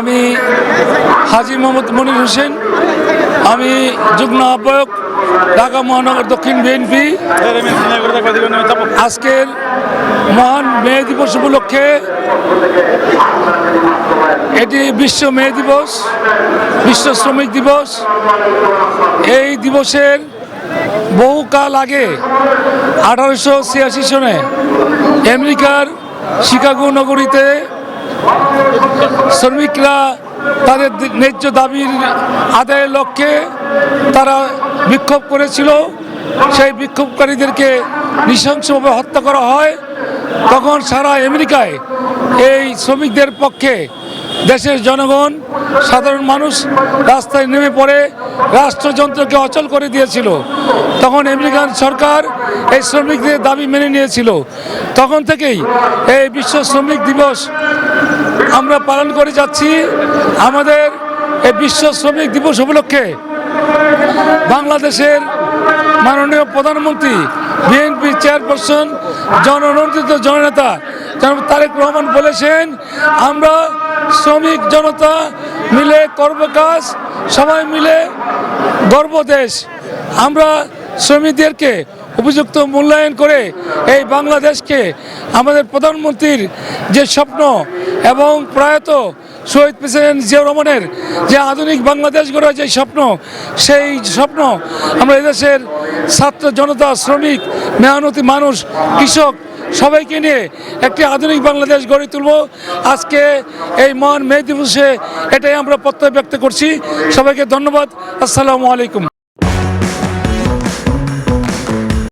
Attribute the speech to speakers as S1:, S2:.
S1: আমি হাজী মোহাম্মদ মনির হোসেন, আমি যুগ্ম আহ্বায়ক ঢাকা মহানগর দক্ষিণ বিএনপি। আজকের মহান মে দিবস উপলক্ষে, এটি বিশ্ব মে দিবস, বিশ্ব শ্রমিক দিবস। এই দিবসের বহুকাল আগে 1886 সনে আমেরিকার শিকাগো নগরীতে শ্রমিকরা তাদের ন্যায্য দাবির আদায়ের লক্ষ্যে তারা বিক্ষোভ করেছিল। সেই বিক্ষোভকারীদেরকে নৃশংসভাবে হত্যা করা হয়। তখন সারা আমেরিকায় এই শ্রমিকদের পক্ষে দেশের জনগণ, সাধারণ মানুষ রাস্তায় নেমে পড়ে রাষ্ট্রযন্ত্রকে অচল করে দিয়েছিল। তখন আমেরিকান সরকার এই শ্রমিকদের দাবি মেনে নিয়েছিল। তখন থেকেই এই বিশ্ব শ্রমিক দিবস আমরা পালন করে যাচ্ছি। আমাদের এই বিশ্ব শ্রমিক দিবস উপলক্ষে বাংলাদেশের মাননীয় প্রধানমন্ত্রী, বিএনপি চেয়ারপারসন, জননন্দিত জননেতা জনাব তারেক রহমান বলেছেন, আমরা শ্রমিক জনতা মিলে করব কাজ, সবাই মিলে গর্ব দেশ। আমরা শ্রমিকদেরকে উপযুক্ত মূল্যায়ন করে এই বাংলাদেশকে আমাদের প্রধানমন্ত্রীর যে স্বপ্ন এবং প্রয়াত শহীদ প্রেসিডেন্ট জিয়াউর রহমানের যে আধুনিক বাংলাদেশ গড়ার যে স্বপ্ন, সেই স্বপ্ন আমরা এদেশের ছাত্র জনতা, শ্রমিক, মেহনতি মানুষ, কৃষক সবাইকে নিয়ে একটি আধুনিক বাংলাদেশ গড়ে তুলব। আজকে এই মহান মে দিবসে এটাই আমরা প্রত্যয় ব্যক্ত করছি। সবাইকে ধন্যবাদ। আসসালামু আলাইকুম।